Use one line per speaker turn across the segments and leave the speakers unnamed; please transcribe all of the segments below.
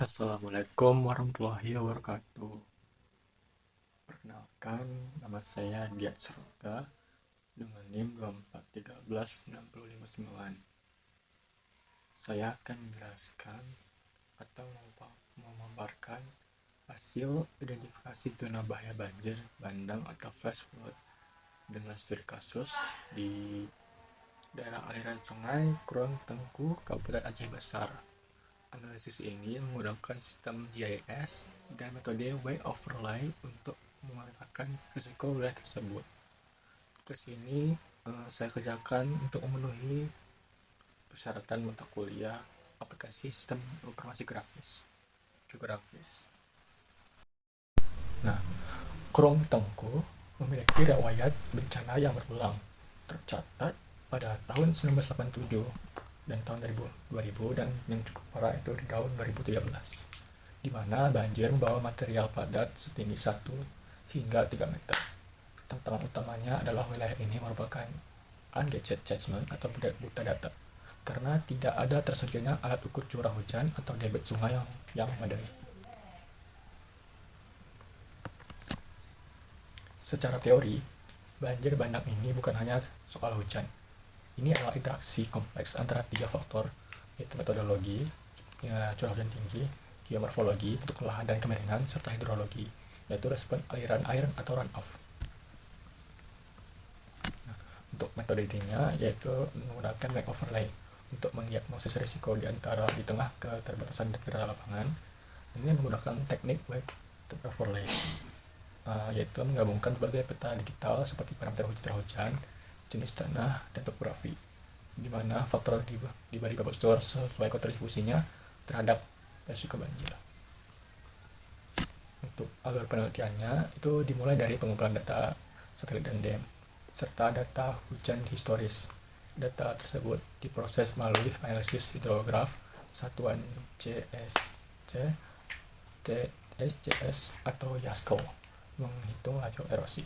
Assalamualaikum warahmatullahi wabarakatuh. Perkenalkan, nama saya Diat Seroga dengan NIM 2413659. Saya akan menjelaskan atau memaparkan hasil identifikasi zona bahaya banjir, bandang atau flash flood dengan studi kasus di daerah aliran sungai Kurang Tengku, Kabupaten Aceh Besar. Analisis ini menggunakan sistem GIS dan metode wave overlay untuk memetakan risiko wilayah tersebut. Tugas ini saya kerjakan untuk memenuhi persyaratan mata kuliah aplikasi sistem informasi geografis. Nah, Kurung Tengku memiliki riwayat bencana yang berulang, tercatat pada tahun 1987 dan tahun 2000 dan yang cukup parah itu di tahun 2013, di mana banjir membawa material padat setinggi 1 hingga 3 meter. Tantangan utamanya adalah wilayah ini merupakan ungauged catchment atau buta data, karena tidak ada tersedianya alat ukur curah hujan atau debit sungai yang memadai. Secara teori, banjir bandang ini bukan hanya soal hujan. Ini adalah interaksi kompleks antara 3 faktor, yaitu metodologi, curah hujan tinggi, geomorfologi, bentuk lahan dan kemiringan, serta hidrologi, yaitu respon aliran air atau runoff. Untuk metodenya yaitu menggunakan wave overlay untuk mendiagnosis risiko di tengah keterbatasan data lapangan. Ini menggunakan teknik wave overlay, yaitu menggabungkan berbagai peta digital seperti parameter curah hujan, jenis tanah, dan topografi, di mana faktor diberi bobot sesuai kontribusinya terhadap risiko banjir. Untuk alur penelitiannya itu dimulai dari pengumpulan data satelit dan DEM, serta data hujan historis. Data tersebut diproses melalui analisis hidrograf satuan CSC, TSCS, atau YASCO, menghitung laju erosi,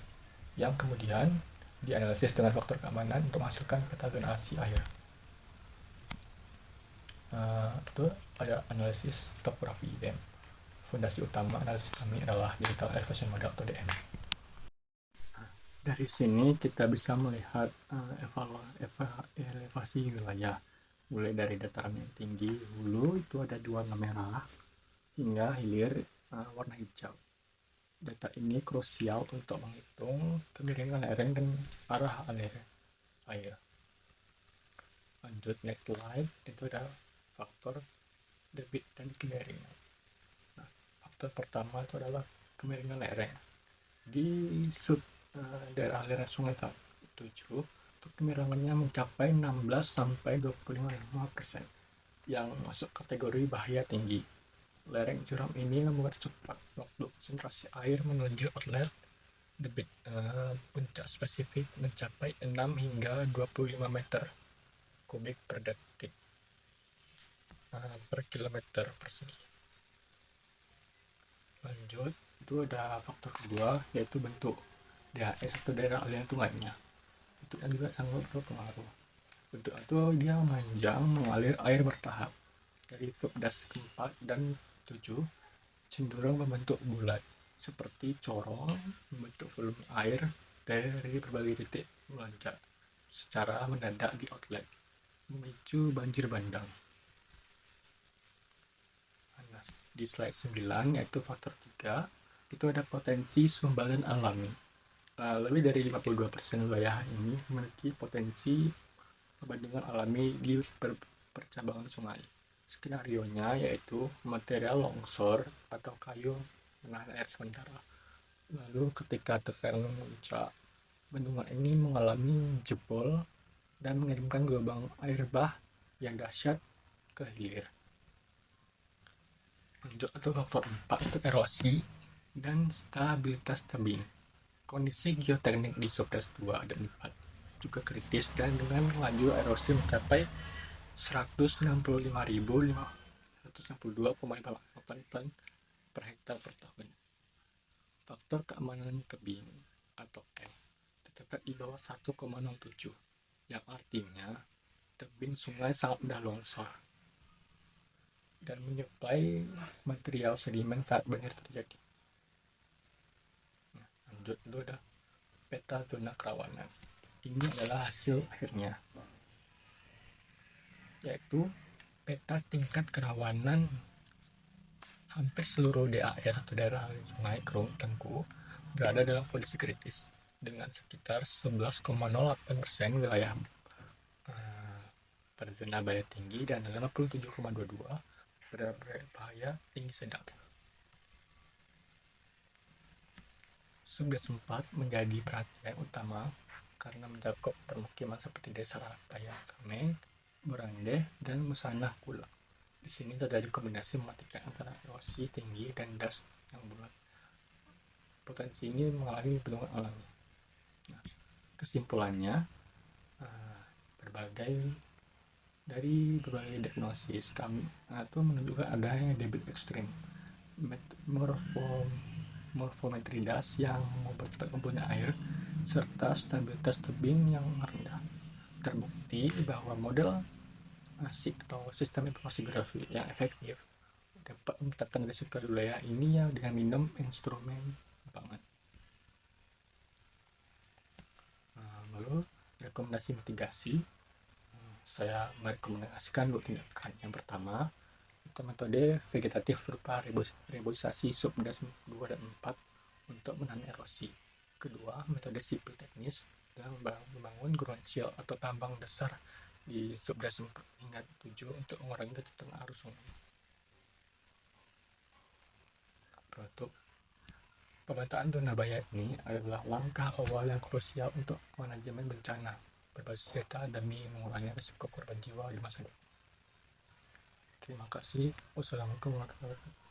yang kemudian dianalisis dengan faktor keamanan untuk menghasilkan peta zonasi air. Itu ada analisis topografi DEM. Fondasi utama analisis kami adalah Digital Elevation Model atau DM. Dari sini kita bisa melihat elevasi wilayah, mulai dari dataran yang tinggi hulu itu ada 2 warna merah hingga hilir warna hijau. Data ini krusial untuk menghitung kemiringan lereng dan arah aliran air. Lanjut next slide, itu ada faktor debit dan kemiringan. Nah, faktor pertama itu adalah kemiringan lereng. Di daerah aliran sungai 7 untuk kemiringannya mencapai 16 sampai 25%, yang masuk kategori bahaya tinggi. Lereng curam ini membuat cepat waktu konsentrasi air menuju outlet debit. Puncak spesifik mencapai 6 hingga 25 meter kubik per detik per kilometer persegi. Lanjut, itu ada faktor kedua yaitu bentuk DHS atau daerah aliran sungainya. Itu juga sangat berpengaruh. Bentuk itu dia memanjang mengalir air bertahap dari subdas keempat dan 7 cenderung membentuk bulat seperti corong, membentuk volume air dari berbagai titik melonjak secara mendadak di outlet, memicu banjir bandang. Nah, di slide 9 yaitu faktor 3, itu ada potensi sumbangan alami. Lebih dari 52% wilayah ini memiliki potensi perbandingan alami di percabangan sungai. Skenario-nya yaitu material longsor atau kayu menahan air sementara. Lalu ketika tekanan memuncak, bendungan ini mengalami jebol dan mengirimkan gelombang air bah yang dahsyat ke hilir. Lanjut atau faktor 4 itu erosi dan stabilitas tebing. Kondisi geoteknik di subdas 2 dan 4 juga kritis dan dengan laju erosi mencapai 165.562,8 ton per hektar per tahun. Faktor keamanan tebing atau F tercatat di bawah 1,07, yang artinya tebing sungai sangat mudah longsor. dan menyuplai material sedimen saat banjir terjadi. Nah, lanjut dulu dah. Peta zona kerawanan. Ini adalah hasil akhirnya, yaitu peta tingkat kerawanan hampir seluruh DAR atau daerah sungai Krum Tengku berada dalam kondisi kritis dengan sekitar 11,08% wilayah berzona bahaya tinggi dan 57,22 berbahaya tinggi sedang. Sub-4 menjadi perhatian utama karena mencakup permukiman seperti Desa Raya Kameng, Borandeh, dan Mesanah Kula. Di sini terjadi kombinasi mematikan antara erosi tinggi dan das yang bulat. Potensi ini mengalami bentukan alami. Nah, kesimpulannya, dari berbagai diagnosis kami itu menunjukkan adanya debit ekstrim, morfometri das yang mempercepat kumpulnya air, serta stabilitas tebing yang rendah. Terbukti bahwa model ASIC atau sistem informasi grafik yang efektif dapat memetakan risiko wilayah ini ya dengan minum instrumen banget. Lalu rekomendasi mitigasi, saya merekomendasikan dua tindakan. Yang pertama, itu metode vegetatif berupa reboisasi subdas 2 dan 4 untuk menahan erosi. Kedua, metode sipil teknis dengan membangun ground shield atau tambang dasar di subdas 4 hingga 7 untuk mengurangi kecepatan arus sungai. Penutup, pemetaan zona bahaya ini adalah langkah awal yang krusial untuk manajemen bencana berbasis data demi mengurangi risiko korban jiwa di masa depan. Terima kasih. Wassalamualaikum warahmatullahi wabarakatuh.